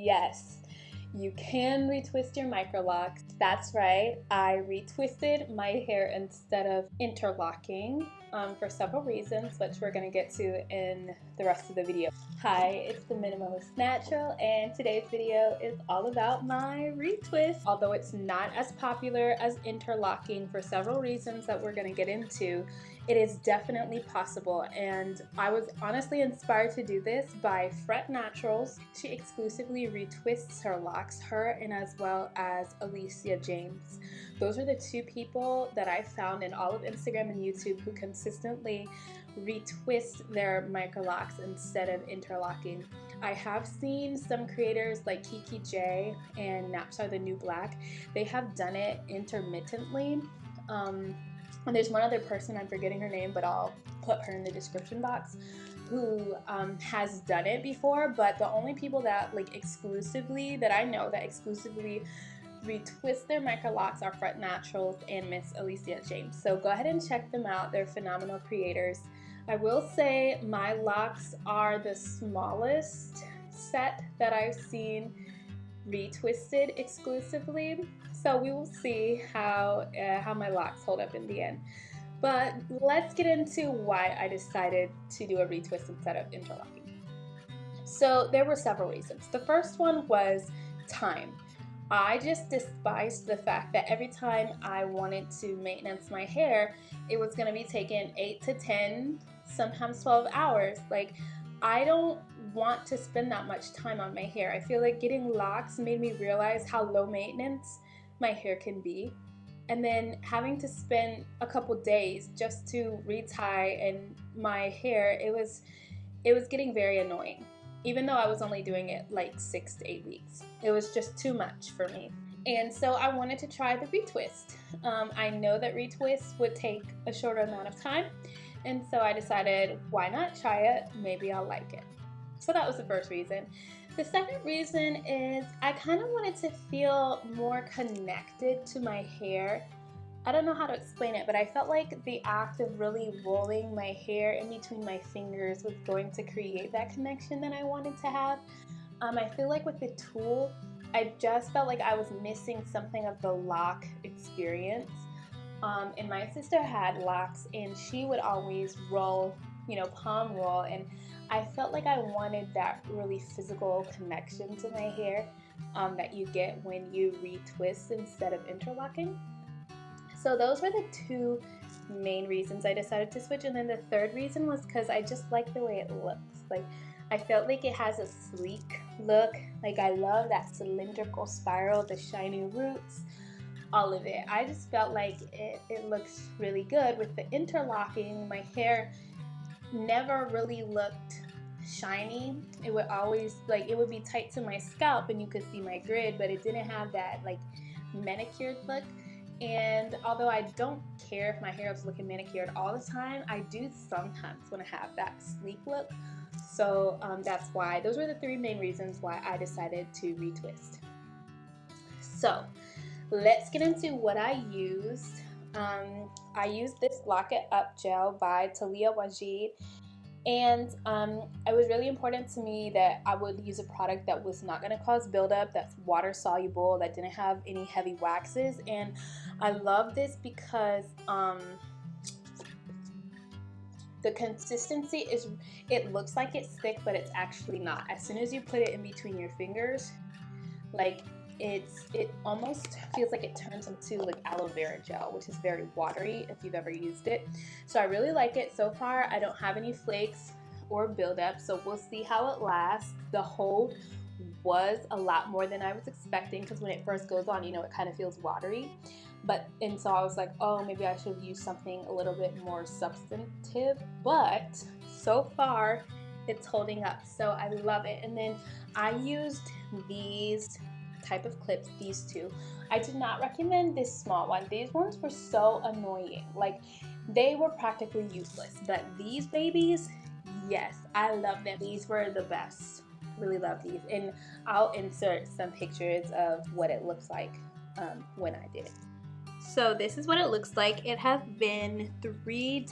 Yes, you can retwist your microlocs. That's right, I retwisted my hair instead of interlocking for several reasons, which we're going to get to in the rest of the video. Hi, it's the Minimalist Natural, and today's video is all about my retwist. Although it's not as popular as interlocking for several reasons that we're going to get into, it is definitely possible, and I was honestly inspired to do this by Fret Naturals. She exclusively retwists her locks, her and as well as Alicia James. Those are the two people that I found in all of Instagram and YouTube who consistently retwist their microlocs instead of interlocking. I have seen some creators like Kiki J and Naps Are the New Black. They have done it intermittently. And there's one other person, I'm forgetting her name, but I'll put her in the description box, who has done it before. But the only people that I know that exclusively retwist their microlocs are Fret Naturals and Miss Alicia James. So go ahead and check them out. They're phenomenal creators. I will say my locks are the smallest set that I've seen retwisted exclusively, so we will see how my locks hold up in the end. But let's get into why I decided to do a retwist instead of interlocking. So there were several reasons. The first one was time. I just despised the fact that every time I wanted to maintenance my hair, it was going to be taking 8 to 10, sometimes 12 hours. Like, I don't want to spend that much time on my hair. I feel like getting locks made me realize how low maintenance my hair can be, and then having to spend a couple days just to retie and my hair, it was getting very annoying. Even though I was only doing it like 6 to 8 weeks, it was just too much for me. And so I wanted to try the retwist. I know that retwist would take a shorter amount of time, and so I decided, why not try it? Maybe I'll like it. So that was the first reason. The second reason is I kind of wanted to feel more connected to my hair. I don't know how to explain it, but I felt like the act of really rolling my hair in between my fingers was going to create that connection that I wanted to have. I feel like with the tool, I just felt like I was missing something of the lock experience. And my sister had locks, and she would always roll, palm roll, and I felt like I wanted that really physical connection to my hair that you get when you retwist instead of interlocking. So those were the two main reasons I decided to switch. And then the third reason was because I just like the way it looks. Like, I felt like it has a sleek look. Like, I love that cylindrical spiral, the shiny roots, all of it. I just felt like it looks really good. With the interlocking, my hair never really looked shiny. It would always, it would be tight to my scalp and you could see my grid, but it didn't have that manicured look. And although I don't care if my hair is looking manicured all the time, I do sometimes want to have that sleek look. So that's why, those were the three main reasons why I decided to retwist. So let's get into what I used. I used this Lock It Up gel by Talia Wajid, and it was really important to me that I would use a product that was not going to cause buildup, that's water soluble, that didn't have any heavy waxes. And I love this because the consistency is, it looks like it's thick, but it's actually not. As soon as you put it in between your fingers, it almost feels like it turns into aloe vera gel, which is very watery if you've ever used it. So I really like it. So far I don't have any flakes or buildup, so we'll see how it lasts. The hold was a lot more than I was expecting, because when it first goes on, it kind of feels watery. And so I was like, oh, maybe I should use something a little bit more substantive, but so far it's holding up, so I love it. And then I used these type of clips, these two. I did not recommend this small one. These ones were so annoying. They were practically useless, but these babies, yes, I love them. These were the best. Really love these, and I'll insert some pictures of what it looks like when I did it. So this is what it looks like. It has been 3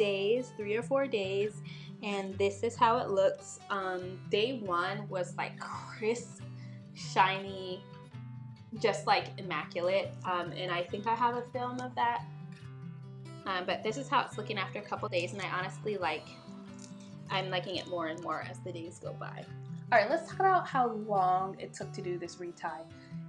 or 4 days, and this is how it looks. Day one was crisp shiny, just like immaculate. And I think I have a film of that. But this is how it's looking after a couple days, and I honestly I'm liking it more and more as the days go by. All right, let's talk about how long it took to do this retie.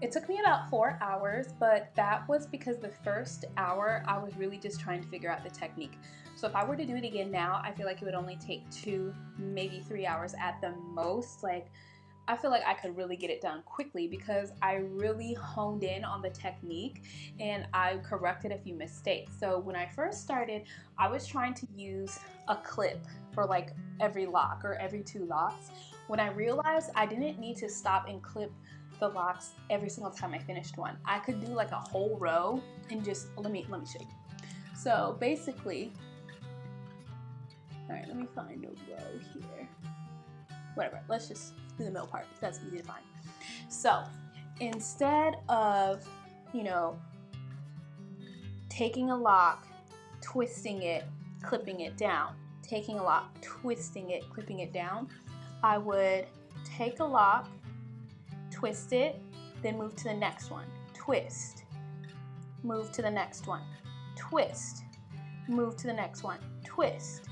It took me about 4 hours, but that was because the first hour I was really just trying to figure out the technique. So if I were to do it again now, I feel like it would only take 2, maybe 3 hours at the most. Like, I feel like I could really get it done quickly because I really honed in on the technique and I corrected a few mistakes. So when I first started, I was trying to use a clip for like every lock or every 2 locks. When I realized I didn't need to stop and clip the locks every single time I finished one. I could do like a whole row and just, let me show you. So basically, all right, let me find a row here. Whatever, let's just do the middle part because that's easy to find. So instead of, you know, taking a lock, twisting it, clipping it down, taking a lock, twisting it, clipping it down, I would take a lock, twist it, then move to the next one, twist, move to the next one, twist, move to the next one, twist,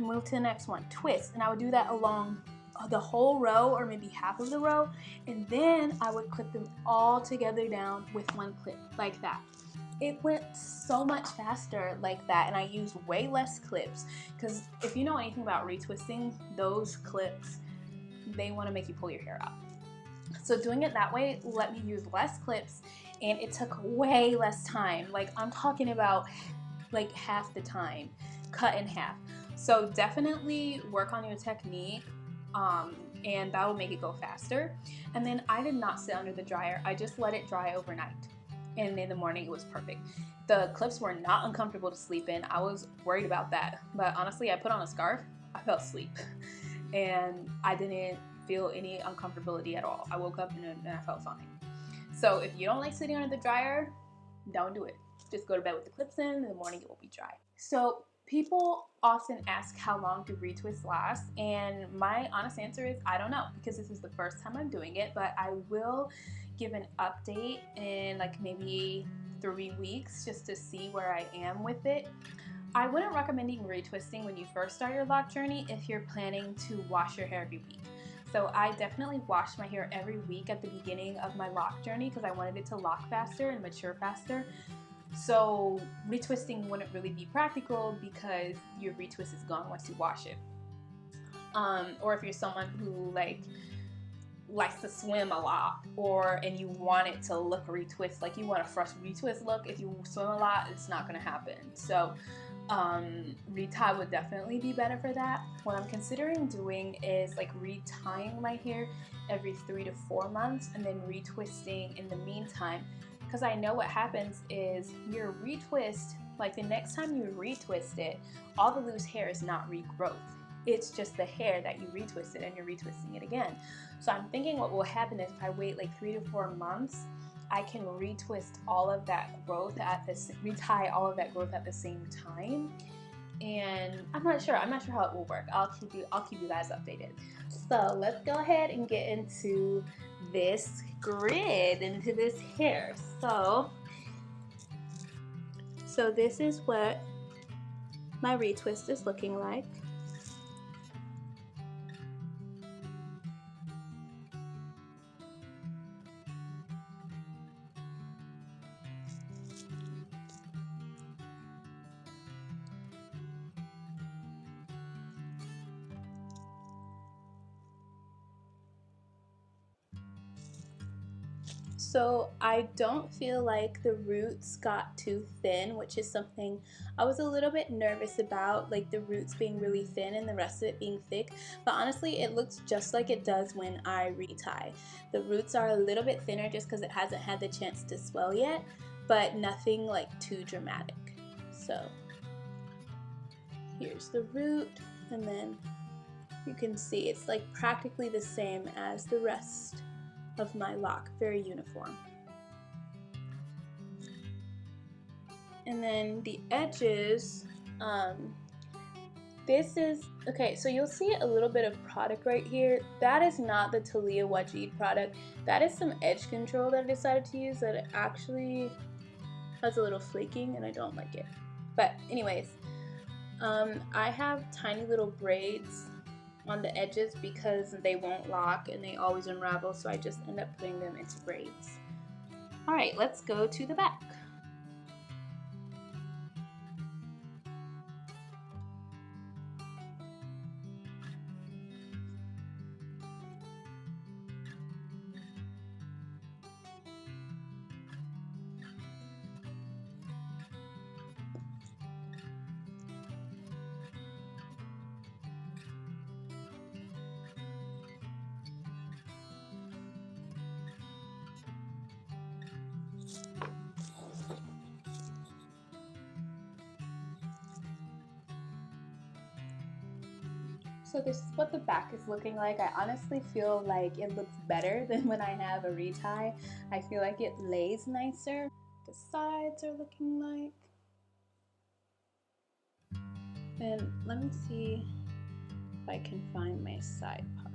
move to the next one, twist, and I would do that along the whole row or maybe half of the row, and then I would clip them all together down with one clip like that. It went so much faster like that, and I used way less clips because if you know anything about retwisting, those clips, they want to make you pull your hair out. So doing it that way let me use less clips, and it took way less time. Like, I'm talking about like half the time, cut in half. So definitely work on your technique, and that will make it go faster. And then I did not sit under the dryer. I just let it dry overnight, and in the morning it was perfect. The clips were not uncomfortable to sleep in. I was worried about that, but honestly, I put on a scarf, I fell asleep, and I didn't feel any uncomfortability at all. I woke up and I felt fine. So if you don't like sitting under the dryer, don't do it. Just go to bed with the clips in the morning it will be dry. So people often ask how long do retwists last, and my honest answer is I don't know, because this is the first time I'm doing it, but I will give an update in like maybe 3 weeks just to see where I am with it. I wouldn't recommend retwisting when you first start your lock journey if you're planning to wash your hair every week. So I definitely washed my hair every week at the beginning of my lock journey because I wanted it to lock faster and mature faster. So retwisting wouldn't really be practical because your retwist is gone once you wash it. Or if you're someone who likes to swim a lot, and you want it to look retwist, like you want a fresh retwist look, if you swim a lot, it's not going to happen. So retie would definitely be better for that. What I'm considering doing is like retying my hair every 3 to 4 months and then retwisting in the meantime, because I know what happens is your retwist, like the next time you retwist it, all the loose hair is not regrowth. It's just the hair that you retwisted and you're retwisting it again. So I'm thinking what will happen is if I wait like 3 to 4 months, I can retwist all of that growth retie all of that growth at the same time. And I'm not sure how it will work. I'll keep you guys updated. So let's go ahead and get into this grid, into this hair. So this is what my retwist is looking like. So I don't feel like the roots got too thin, which is something I was a little bit nervous about, like the roots being really thin and the rest of it being thick. But honestly, it looks just like it does when I retie. The roots are a little bit thinner just because it hasn't had the chance to swell yet, but nothing like too dramatic. So here's the root, and then you can see it's like practically the same as the rest of my lock, very uniform. And then the edges, This is, okay, so you'll see a little bit of product right here. That is not the Talia Wajid product. That is some edge control that I decided to use that actually has a little flaking and I don't like it. But anyways, I have tiny little braids on the edges because they won't lock and they always unravel, so I just end up putting them into braids. Alright, let's go to the back. So this is what the back is looking like. I honestly feel like it looks better than when I have a retie. I feel like it lays nicer. The sides are looking like. And let me see if I can find my side part.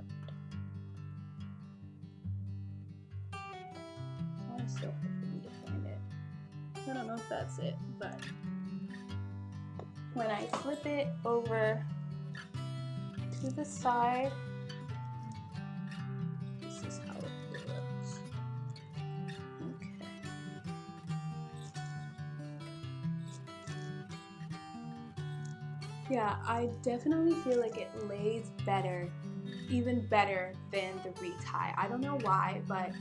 It's always so hard for me to find it. I don't know if that's it, but when I flip it over to the side, this is how it looks. Okay. Yeah, I definitely feel like it lays better, even better than the retie. I don't know why, but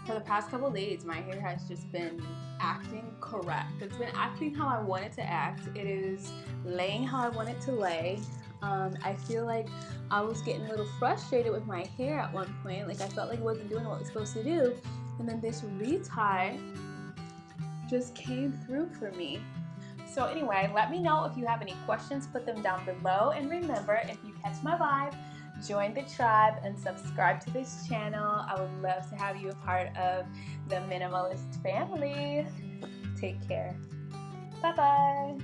for the past couple days, my hair has just been acting correct. It's been acting how I want it to act. It is laying how I want it to lay. I feel like I was getting a little frustrated with my hair at one point. Like I felt like it wasn't doing what it was supposed to do. And then this retie just came through for me. So anyway, let me know if you have any questions, put them down below. And remember, if you catch my vibe, join the tribe and subscribe to this channel. I would love to have you a part of the minimalist family. Take care. Bye-bye.